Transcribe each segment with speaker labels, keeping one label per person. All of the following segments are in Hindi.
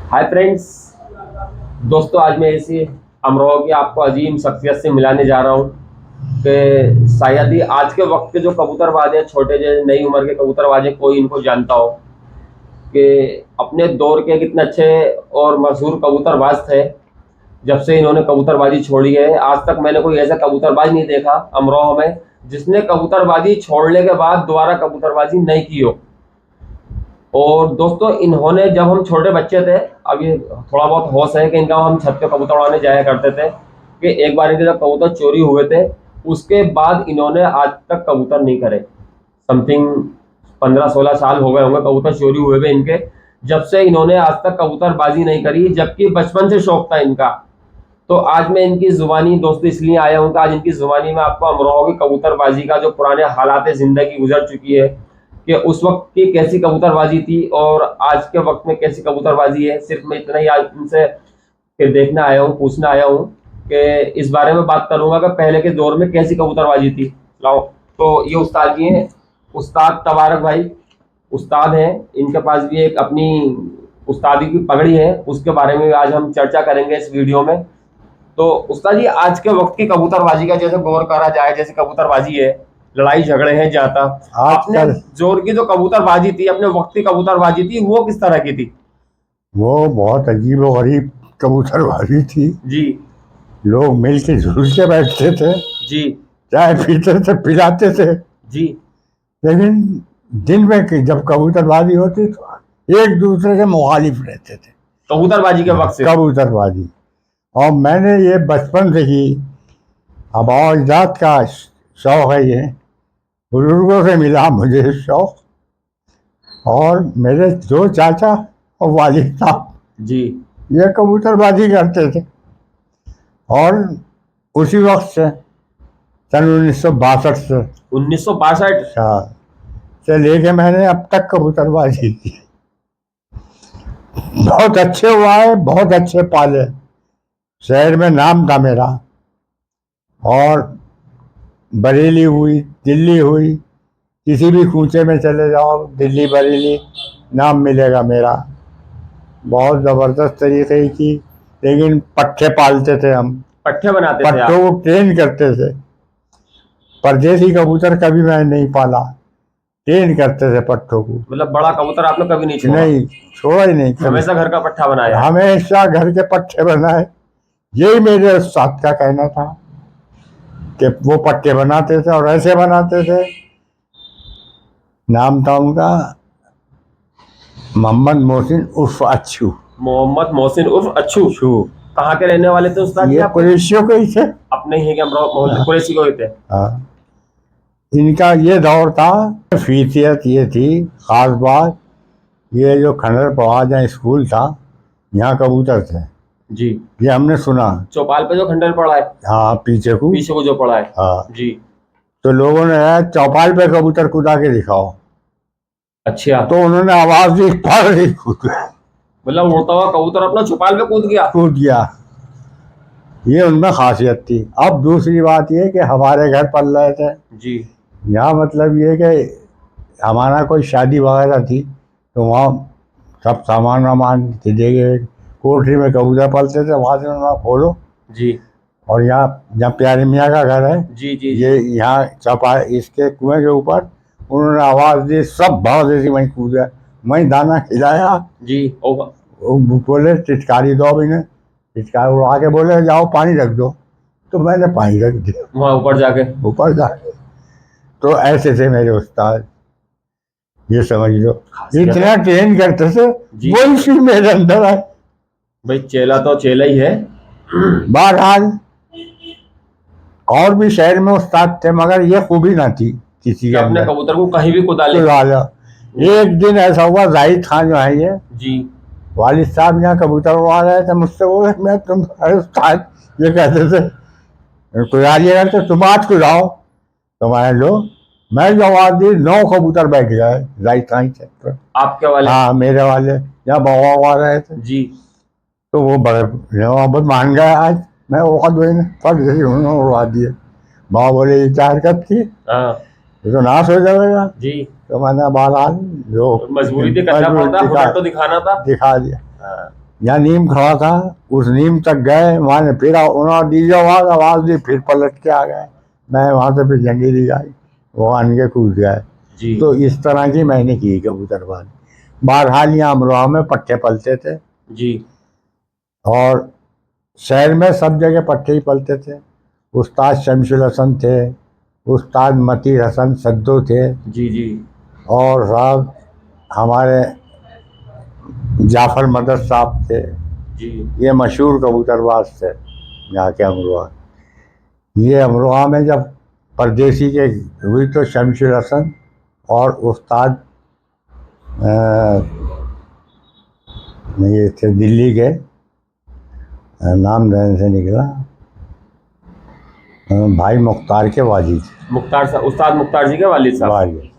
Speaker 1: हाय फ्रेंड्स, दोस्तों आज मैं इसी अमरोहा की आपको अजीम शख्सियत से मिलाने जा रहा हूँ कि शायद ही आज के वक्त के जो कबूतरबाज हैं, छोटे जो नई उम्र के कबूतरबाज हैं, कोई इनको जानता हो कि अपने दौर के कितने अच्छे और मशहूर कबूतरबाज थे। जब से इन्होंने कबूतरबाजी छोड़ी है, आज तक मैंने कोई ऐसा कबूतरबाज नहीं देखा अमरोहा में जिसने कबूतरबाजी छोड़ने के बाद दोबारा कबूतरबाजी नहीं की हो। और दोस्तों, इन्होंने जब हम छोटे बच्चे थे, अभी थोड़ा बहुत होश है कि इनका हम छत पे कबूतर उड़ाने जाया करते थे, कि एक बार इनके जब कबूतर चोरी हुए थे, उसके बाद इन्होंने आज तक कबूतर नहीं करे। समथिंग 15-16 साल हो गए होंगे कबूतर चोरी हुए हुए इनके, जब से इन्होंने आज तक कबूतरबाजी नहीं करी, जबकि बचपन से शौक था इनका। तो आज मैं इनकी जुबानी दोस्तों इसलिए आया हूँ कि आज इनकी जुबानी में आपको अमरोहा की कबूतरबाजी का जो पुराने हालात जिंदगी गुजर चुकी है, कि उस वक्त की कैसी कबूतरबाजी थी और आज के वक्त में कैसी कबूतरबाजी है, सिर्फ मैं इतना ही आज उनसे कि देखना आया हूँ, पूछना आया हूँ कि इस बारे में बात करूंगा कि पहले के दौर में कैसी कबूतरबाजी थी। लाओ, तो ये उस्ताद जी हैं, उस्ताद तबारक भाई उस्ताद हैं। इनके पास भी एक अपनी उस्तादी की पगड़ी है, उसके बारे में आज हम चर्चा करेंगे इस वीडियो में। तो उस्ताद जी, आज के वक्त की कबूतरबाजी का जैसे गौर करा जाए, जैसे कबूतरबाजी है, लड़ाई झगड़े हैं ज्यादा, अपने जोर की जो कबूतरबाजी थी, अपने वक्त की कबूतरबाजी थी, वो किस तरह की थी?
Speaker 2: वो बहुत अजीब और गरीब कबूतरबाजी थी
Speaker 1: जी
Speaker 2: लोग मिल के झूल के बैठते थे,
Speaker 1: जी
Speaker 2: चाय पीते थे, पिलाते थे।
Speaker 1: जी
Speaker 2: लेकिन दिन में जब कबूतरबाजी होती तो एक दूसरे के मुखालिफ रहते थे
Speaker 1: कबूतरबाजी के वक्त से।
Speaker 2: कबूतरबाजी। और मैंने ये बचपन से ही अब और जात का शौक है, ये बुजुर्गों से मिला मुझे शौक। और मेरे दो चाचा और वालिद साहब
Speaker 1: जी
Speaker 2: ये कबूतरबाजी करते थे, और उसी वक्त से सन 1962 से
Speaker 1: 1962।
Speaker 2: से लेके मैंने अब तक कबूतरबाजी की। बहुत अच्छे हुआ है, बहुत अच्छे पाले, शहर में नाम था मेरा। और बरेली हुई, दिल्ली हुई, किसी भी कूचे में चले जाओ, दिल्ली बरेली नाम मिलेगा मेरा। बहुत ज़बरदस्त तरीके की, लेकिन पट्ठे पालते थे हम,
Speaker 1: पट्टे बनाते थे
Speaker 2: पट्टों
Speaker 1: आप?
Speaker 2: को ट्रेन करते थे। परदेसी कबूतर कभी मैंने नहीं पाला, ट्रेन करते थे पट्टों को।
Speaker 1: मतलब बड़ा कबूतर आपने कभी नहीं छोड़ा?
Speaker 2: नहीं छोड़ा ही नहीं कभी।
Speaker 1: हमेशा घर का पट्टा बनाया है?
Speaker 2: हमेशा घर के पट्टे बनाए। यही मेरे उस्ताद का कहना था कि वो पट्टे बनाते थे, और ऐसे बनाते थे। नाम था उनका मोहम्मद मोहसिन उर्फ अच्छू।
Speaker 1: मोहम्मद मोहसिन उर्फ अच्छू।
Speaker 2: अच्छू
Speaker 1: कहाँ के रहने वाले थे उस्ताद जी
Speaker 2: ये
Speaker 1: आप?
Speaker 2: कुरैशियों के ही थे।
Speaker 1: अपने ही के मोहल्ले कुरैशी को ही थे?
Speaker 2: हाँ, इनका ये दौर था। फीसियत ये थी, खास बात ये जो खंडर पवाज स्कूल था, यहाँ कबूतर थे।
Speaker 1: जी।
Speaker 2: ये हमने सुना।
Speaker 1: चौपाल पे जो खंडर पड़ा है?
Speaker 2: हाँ, पीछे
Speaker 1: को जो पड़ा है।
Speaker 2: हाँ
Speaker 1: जी।
Speaker 2: तो लोगों ने चौपाल पे कबूतर कूदा के दिखाओ।
Speaker 1: अच्छा।
Speaker 2: तो उन्होंने आवाज दी, कूद गया।
Speaker 1: मतलब उड़ता हुआ कबूतर अपना चौपाल पे कूद गया।
Speaker 2: ये उनमें खासियत थी। अब दूसरी बात ये कि हमारे घर पल रहे थे
Speaker 1: जी।
Speaker 2: यहाँ, मतलब ये कि हमारा कोई शादी वगैरह थी तो वहाँ सब सामान वामान देंगे। कोठरी में कबूतर पलते थे, वहाँ से उन्होंने खोलो
Speaker 1: जी।
Speaker 2: और यहाँ जहाँ प्यारे मियाँ का घर है,
Speaker 1: जी जी
Speaker 2: ये यहाँ चौपा इसके कुएं के ऊपर उन्होंने आवाज़ दी, सब भाव देती, वहीं कूद गया। वहीं दाना खिलाया
Speaker 1: जी।
Speaker 2: वो बोले टिटकारी दो, अभी ने टिटकारी उड़ा के बोले जाओ पानी रख दो, तो मैंने पानी रख दिया
Speaker 1: वहाँ ऊपर जाके।
Speaker 2: तो ऐसे थे मेरे उस्ताद, ये समझ लो। इतना ट्रेन करते थे, वही चीज मेरे अंदर आए।
Speaker 1: भाई चेला तो चेला ही है।
Speaker 2: बहरहाल और भी शहर में उस्ताद थे, मगर ये खूबी ना थी किसी के
Speaker 1: अपने
Speaker 2: अंदर।
Speaker 1: कबूतर को कहीं भी कुदा ले।
Speaker 2: एक दिन ऐसा हुआ, जाहिद खान जो है ये
Speaker 1: जी,
Speaker 2: वालिद साहब यहाँ कबूतर उड़ा रहे थे, मुझसे बोले मैं तुम्हारे उस्ताद, ये कहते थे कुदारिएगा तो तुम आज कुदाओ। तो मैं लो, मैं जो आवाज दी 9 कबूतर बैठ गए जाहिद खान से।
Speaker 1: आपके वाले?
Speaker 2: हाँ, मेरे वाले यहाँ बवा हुआ रहे थे
Speaker 1: जी।
Speaker 2: तो वो बड़े बहुत मान गए। आज मैं उन्होंने उड़वा दिए। बाबा बोले ये क्या हरकत थी, ये तो नाश हो जाएगा।
Speaker 1: जी।
Speaker 2: तो मैंने बहरहाल जो
Speaker 1: मजबूरी थी, करना पड़ता, हुनर तो दिखाना था,
Speaker 2: दिखा दिया। यहाँ नीम खड़ा था, उस नीम तक गए, वहाँ ने फिर उन्होंने डीजे आवाज़ दी, फिर पलट के आ गए। मैं वहाँ से फिर जंगीरी आई, वो आन के कूद गए।
Speaker 1: जी
Speaker 2: तो इस तरह की मैंने की कबूतरबाजी। बहरहाल यहाँ अमरोहा में पट्टे पलते थे,
Speaker 1: जी
Speaker 2: और शहर में सब जगह पट्टे ही पलते थे। उस्ताद शमशुल हसन थे, उस्ताद मतीर हसन सद्दू थे,
Speaker 1: जी जी
Speaker 2: और साहब हमारे जाफ़र मदद साहब थे।
Speaker 1: जी
Speaker 2: ये मशहूर कबूतरबाज थे यहाँ के अमरोहा। ये अमरोहा में जब परदेसी के हुई तो शमशुल हसन और उस्ताद ये थे दिल्ली के, नाम ध्यान से निकला, भाई मुख्तार के वालिद,
Speaker 1: मुख्तार साहब, उस्ताद मुख्तार जी के वालिद साहब,
Speaker 2: वालिद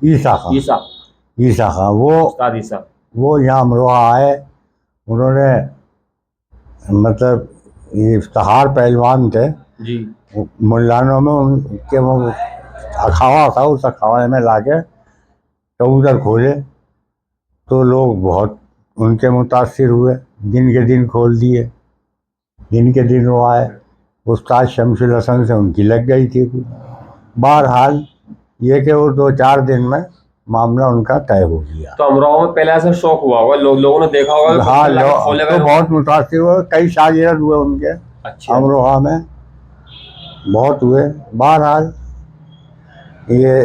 Speaker 2: ईसा खान,
Speaker 1: ईसा,
Speaker 2: ईसा खान।
Speaker 1: उस्ताद ईसा।
Speaker 2: वो यहाँ अमरोहा आए, उन्होंने मतलब ये इफ्तिखार पहलवान थे,
Speaker 1: जी
Speaker 2: मुल्लानों में उनके वो अखाड़ा था, उस अखाड़े में लाके कबूतर खोले तो लोग बहुत उनके मुतासिर हुए। दिन के दिन खोल दिए, दिन के दिन वो आए। उस्ताद शमशुल हसन से उनकी लग गई थी। बहरहाल ये कि वो 2-4 दिन में मामला उनका तय हो गया।
Speaker 1: तो अमरोहा में पहले ऐसा शौक हुआ होगा, लोगों ने देखा होगा कि
Speaker 2: हाँ,
Speaker 1: अल्लाह के खोले
Speaker 2: तो
Speaker 1: गए।
Speaker 2: बहुत मुतासिर हुए, कई शागिर्द हुए उनके
Speaker 1: अच्छा
Speaker 2: अमरोहा में, बहुत हुए। बहरहाल ये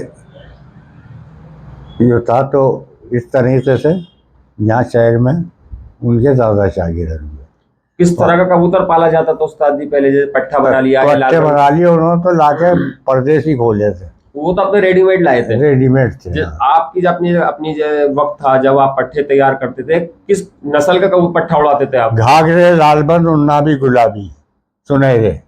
Speaker 2: था, तो इस तरीके से यहाँ शहर में उनके ज़्यादा शागिर्द हुए।
Speaker 1: किस तरह का कबूतर पाला जाता था उस्ताद जी पहले? जैसे पट्ठा बना लिया या
Speaker 2: पट्टे
Speaker 1: लाल,
Speaker 2: बना लिए उन्होंने, तो लाके परदेसी खोले थे,
Speaker 1: वो तो अपने रेडीमेड लाए थे।
Speaker 2: रेडीमेड थे।
Speaker 1: आपकी जब अपनी अपनी जो वक्त था जब आप पट्टे तैयार करते थे, किस नस्ल का कबूतर पट्ठा उड़ाते थे आप?
Speaker 2: घाघरे, लालबन, उन्नाबी, गुलाबी, सुनहरे,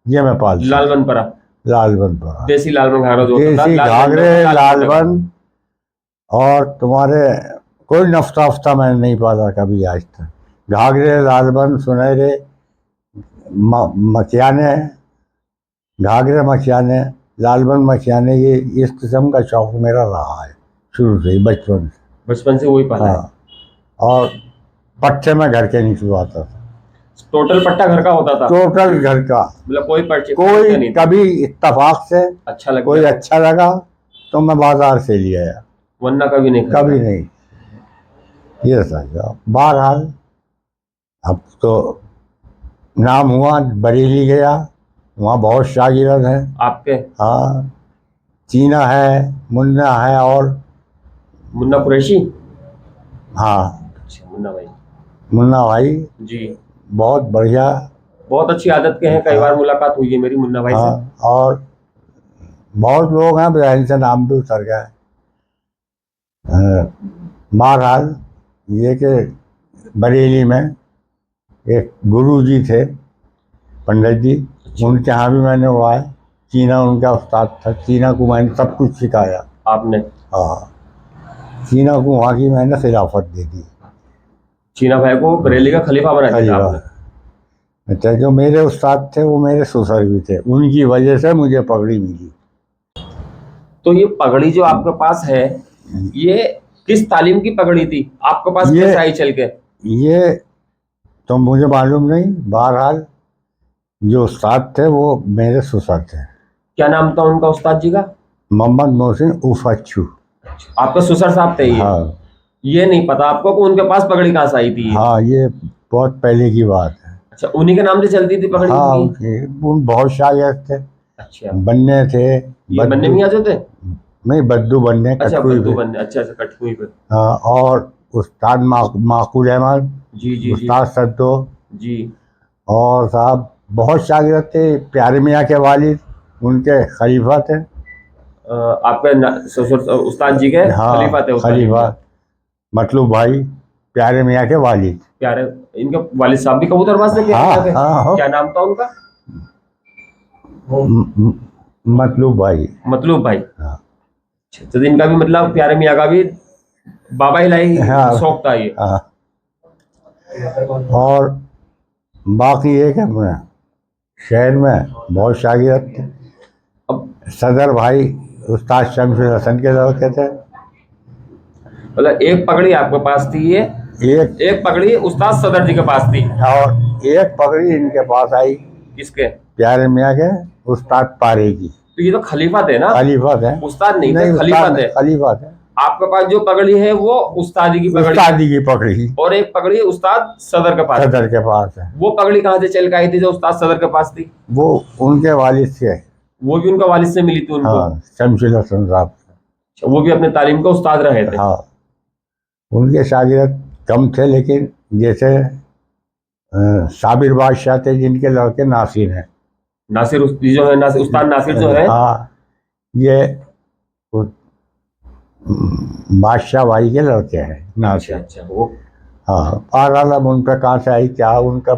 Speaker 2: ये मैं पालता।
Speaker 1: लालबन परा,
Speaker 2: लालबन पर
Speaker 1: देसी लालबन घाघरा जो होता था,
Speaker 2: देसी
Speaker 1: लालबन
Speaker 2: घाघरे,
Speaker 1: जो होता था,
Speaker 2: लालबन, और तुम्हारे कोई नफ्ता वफ्ता मैंने नहीं पाला कभी आज तक। घाघरे, लालबन, सुनहरे, मखियाने, घाघरे मखियाने, लालबन मखियाने, ये इस किस्म का शौक मेरा रहा है शुरू से ही, बचपन से।
Speaker 1: बचपन से वही पाला है।
Speaker 2: हाँ, और पट्टे में घर के निकलवाता था,
Speaker 1: टोटल पट्टा घर का होता था,
Speaker 2: टोटल घर का।
Speaker 1: मतलब कोई पर्चे
Speaker 2: कोई
Speaker 1: नहीं था।
Speaker 2: कभी इत्तेफाक से
Speaker 1: अच्छा लग
Speaker 2: कोई
Speaker 1: गया,
Speaker 2: अच्छा लगा तो मैं बाजार से ले आया,
Speaker 1: वरना कभी नहीं खरीदा।
Speaker 2: कभी नहीं। ये समझो। बहरहाल अब तो नाम हुआ, बरेली गया, वहाँ बहुत शागिर्द हैं
Speaker 1: आपके?
Speaker 2: हाँ, चीना है, मुन्ना है, और
Speaker 1: मुन्ना कुरैशी?
Speaker 2: हाँ,
Speaker 1: अच्छा, मुन्ना भाई।
Speaker 2: मुन्ना भाई
Speaker 1: जी,
Speaker 2: बहुत बढ़िया।
Speaker 1: बहुत अच्छी आदत के हैं, कई बार मुलाकात हुई है मेरी मुन्ना भाई से।
Speaker 2: हाँ, और बहुत लोग हैं, बहन से नाम भी उतर गए। बहरहाल ये कि बरेली में एक गुरु जी थे, पंडित जी, उनके यहाँ भी मैंने उड़ाया। चीना उनका उस्ताद था, चीना को मैंने सब कुछ सिखाया।
Speaker 1: आपने?
Speaker 2: हाँ, चीना को वहाँ की मैंने खिलाफत दे दी।
Speaker 1: चीना भाई को बरेली का खलीफा बना दिया
Speaker 2: खलीफा।
Speaker 1: आपने?
Speaker 2: अच्छा, जो मेरे उस्ताद थे वो मेरे ससुर भी थे, उनकी वजह से मुझे पगड़ी मिली।
Speaker 1: तो ये पगड़ी जो आपके पास है, ये किस तालीम की पगड़ी थी आपके पास?
Speaker 2: ये-
Speaker 1: कैसे आई चल के?
Speaker 2: ये तो मुझे मालूम नहीं। बहरहाल जो उस्ताद थे वो मेरे ससुर थे,
Speaker 1: क्या नाम था उनका उस्ताद जी का?
Speaker 2: मोहम्मद मोहसिन उफाचू।
Speaker 1: आपका ससुर साहब थे ये?
Speaker 2: हाँ
Speaker 1: ये नहीं पता आपको कि उनके पास पगड़ी कहाँ से आई थी ये?
Speaker 2: हाँ, ये बहुत पहले की बात है।
Speaker 1: अच्छा, उन्हीं के नाम से चलती थी पगड़ी
Speaker 2: हाँ,
Speaker 1: उनकी?
Speaker 2: वो बहुत शागिर्द थे,
Speaker 1: अच्छा,
Speaker 2: बन्ने थे।
Speaker 1: ये बनने में आ जाते?
Speaker 2: नहीं, बद्दू बन्ने,
Speaker 1: अच्छा,
Speaker 2: कटकुई
Speaker 1: बद्दू
Speaker 2: पे।
Speaker 1: बनने, अच्छा अच्छा, कटकुई पे।
Speaker 2: हाँ, और उस्ताद माकूल अहमद,
Speaker 1: जी जी जी
Speaker 2: उस्ताद सद्दो,
Speaker 1: जी।
Speaker 2: और साहब बहुत शागिर्द थे। प्यारे मियाँ के वालिद उनके खलीफा थे।
Speaker 1: आपके ससुर उस्ताद जी के
Speaker 2: हाँ,
Speaker 1: खलीफा थे उस्ताद जी
Speaker 2: खलीफा
Speaker 1: के?
Speaker 2: मतलब भाई प्यारे मियाँ के वालिद।
Speaker 1: प्यारे, इनके वालिद साहब भी कबूतरबाज थे क्या?
Speaker 2: हाँ,
Speaker 1: थे?
Speaker 2: हाँ,
Speaker 1: क्या नाम था उनका?
Speaker 2: मतलब भाई।
Speaker 1: मतलूब भाई।
Speaker 2: हाँ,
Speaker 1: अच्छा, तो इनका भी मतलब प्यारे मियाँ का भी बाबा हिलाई
Speaker 2: हाँ,
Speaker 1: शौक था ये?
Speaker 2: हाँ। और बाकी एक अपने शहर में बहुत शागिर्द थे।
Speaker 1: अब
Speaker 2: सदर भाई उस्ताद शमशुल हसन के लड़के थे।
Speaker 1: मतलब एक पगड़ी आपके पास थी ये,
Speaker 2: एक
Speaker 1: एक पगड़ी उस्ताद सदर जी के पास थी।
Speaker 2: और एक पगड़ी इनके पास आई
Speaker 1: किसके?
Speaker 2: प्यारे मियाँ के उस्ताद पारे की।
Speaker 1: तो ये तो खलीफा थे ना,
Speaker 2: खलीफा थे,
Speaker 1: उस्ताद नहीं थे,
Speaker 2: नहीं
Speaker 1: खलीफा
Speaker 2: उस्ताद
Speaker 1: थे।
Speaker 2: खलीफा थे।
Speaker 1: आपके पास जो पगड़ी है वो उस्तादी की पगड़ी
Speaker 2: उस्तादी की पगड़ी
Speaker 1: और एक पगड़ी उस्ताद सदर के पास।
Speaker 2: सदर के पास है।
Speaker 1: वो पगड़ी कहाँ से चल के आई थी जो उस्ताद सदर के पास थी?
Speaker 2: वो उनके वालिद से है।
Speaker 1: वो भी उनका वालिद से मिली थी उनको?
Speaker 2: हाँ, शमशुल हसन साहब से।
Speaker 1: अच्छा, वो भी अपने तालीम का उस्ताद रहे थे?
Speaker 2: हाँ, उनके शागिर्द कम थे, लेकिन जैसे साबिर बादशाह थे जिनके लड़के नासिर हैं।
Speaker 1: नासिर जो है, नासिर उस्ताद नासिर जो है,
Speaker 2: हाँ, ये उस बादशाह भाई के लड़के हैं
Speaker 1: अच्छा
Speaker 2: नासिर।
Speaker 1: अच्छा, वो
Speaker 2: हाँ, बहरहाल अब उन पर कहाँ से आई क्या, उनका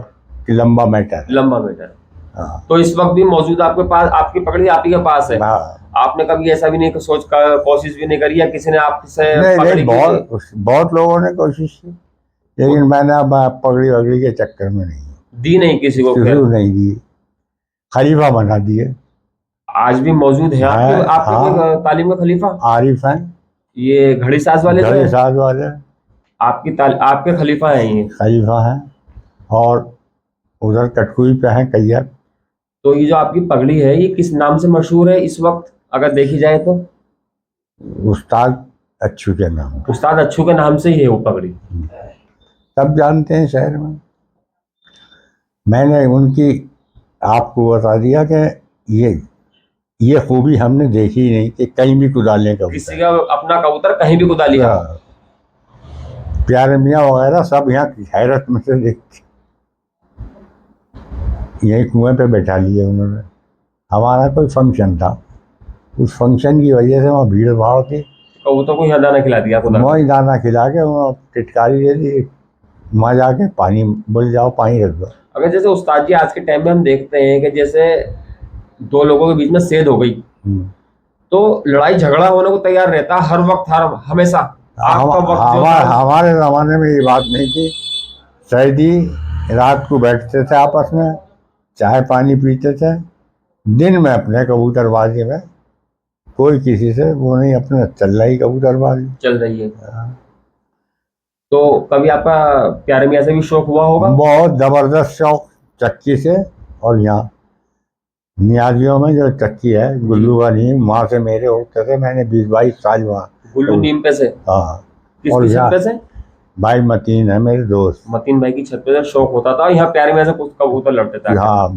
Speaker 2: लंबा मैटर है।
Speaker 1: लंबा बेटा।
Speaker 2: हाँ,
Speaker 1: तो इस वक्त भी मौजूद आपके पास, आपकी पगड़ी आप ही के पास है?
Speaker 2: हाँ।
Speaker 1: आपने कभी ऐसा भी नहीं कोशिश भी नहीं करी या किसी ने आपसे
Speaker 2: नहीं
Speaker 1: पगड़ी
Speaker 2: नहीं,
Speaker 1: की?
Speaker 2: बहुत लोगों ने कोशिश की, लेकिन मैंने अब पगड़ी वगड़ी के चक्कर में नहीं
Speaker 1: दी नहीं किसी को?
Speaker 2: शुरू नहीं दी, खलीफा बना दिए।
Speaker 1: आज भी मौजूद है आपके
Speaker 2: है,
Speaker 1: आपके
Speaker 2: हाँ।
Speaker 1: कोई तालीम का खलीफा?
Speaker 2: आरिफ हैं,
Speaker 1: ये घड़ी साज वाले जो
Speaker 2: घड़ी
Speaker 1: है,
Speaker 2: साज वाले
Speaker 1: आपके खलीफा हैं ये?
Speaker 2: खलीफा हैं। और उधर कटकुई पे हैं कैयत।
Speaker 1: तो ये जो आपकी पगड़ी है ये किस नाम से मशहूर है इस वक्त अगर देखी जाए तो?
Speaker 2: उस्ताद अच्छू के नाम।
Speaker 1: उस्ताद अच्छू के नाम से ही है वो पगड़ी।
Speaker 2: सब जानते हैं शहर में। मैंने उनकी आपको बता दिया कि ये खूबी हमने देखी ही नहीं कि कहीं भी कुदालें का
Speaker 1: किसी का अपना कबूतर कहीं भी कुदा लिया?
Speaker 2: प्यारे मियाँ वगैरह सब यहाँ हैरत में से देखते, यही कुएं पे बैठा लिए उन्होंने। हमारा कोई फंक्शन था, उस फंक्शन की वजह से वहाँ भीड़ भाड़ थी,
Speaker 1: कबूतर को यहाँ दाना खिला दिया खुदा?
Speaker 2: वहीं दाना खिला के वहाँ टिटकारी दे दी, वहाँ जाके पानी बोल जाओ पानी रख दो।
Speaker 1: अगर जैसे उस्ताद जी आज के टाइम में हम देखते हैं कि जैसे दो लोगों के बीच में सेध हो गई तो लड़ाई झगड़ा होने को तैयार रहता है हर वक्त, हर हमेशा। आपका वक्त जो था,
Speaker 2: हमारे ज़माने में ये बात नहीं थी। सैदी रात को बैठते थे आपस में, चाय पानी पीते थे, दिन में अपने कबूतरबाजी में कोई किसी से वो नहीं, अपने चल रही कबूतरबाजी
Speaker 1: चल रही है। तो कभी आपका प्यारे मियाँ से भी शौक हुआ होगा?
Speaker 2: बहुत ज़बरदस्त शौक चक्की से। और यहाँ नियाजियों में जो चक्की है गुल्लू का नीम, वहाँ से मेरे होते थे, मैंने 20-22 साल वहाँ।
Speaker 1: गुल्लू नीम पे से?
Speaker 2: हाँ। और
Speaker 1: किसकी छत पे से?
Speaker 2: भाई मतीन है मेरे दोस्त,
Speaker 1: मतीन भाई की छत पे से शौक होता था। यहाँ प्यारे मियाँ से कुछ कबूतर लड़ते थे?
Speaker 2: हाँ,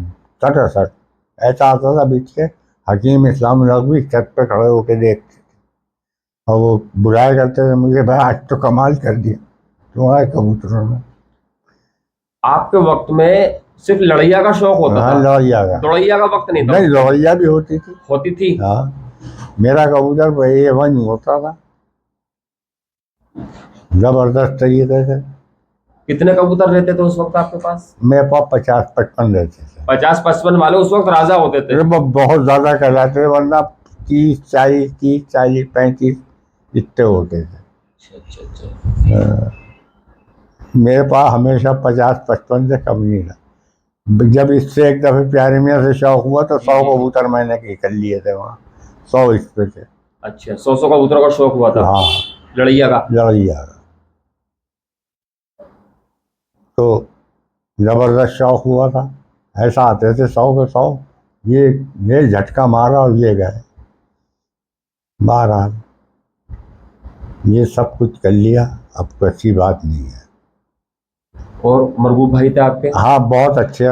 Speaker 2: सट ऐसा आता था बीच के हकीम इस्लाम लोग भी छत पे खड़े होके देखते थे और वो बुलाया करते थे मुझे, भाई आज तो कमाल कर दिया तुम्हारे कबूतरों ने।
Speaker 1: आपके वक्त में सिर्फ लड़ैया का शौक होता
Speaker 2: हाँ,
Speaker 1: था?
Speaker 2: लौरिया का
Speaker 1: दौड़ैया का वक्त नहीं था?
Speaker 2: नहीं, लौरिया भी होती थी।
Speaker 1: होती थी?
Speaker 2: हाँ, मेरा कबूतर भाई वन होता था जबरदस्त तरीके से।
Speaker 1: कितने कबूतर रहते थे उस वक्त आपके पास?
Speaker 2: मेरे पास 50-55 रहते थे।
Speaker 1: 50-55 वाले उस वक्त राजा होते थे?
Speaker 2: अरे बहुत ज्यादा कहलाते थे, वरना 30-40 इतने होते थे।
Speaker 1: अच्छा अच्छा अच्छा।
Speaker 2: मेरे पास हमेशा 50-55 से कम नहीं था। जब इससे एक दफे प्यारे मियाँ से शौक हुआ तो 100 कबूतर मैंने कर लिए थे वहाँ, 100 इस पे थे।
Speaker 1: अच्छा, 100 कबूतरों का शौक हुआ था?
Speaker 2: हाँ,
Speaker 1: लड़ैया का?
Speaker 2: लड़ैया का तो जबरदस्त शौक हुआ था। ऐसा आते थे 100 के 100, ये झटका मारा और ये गए। बहरहाल ये सब कुछ कर लिया, अब कोई अच्छी बात नहीं है।
Speaker 1: और मरगूब भाई थे आपके?
Speaker 2: हाँ, बहुत अच्छे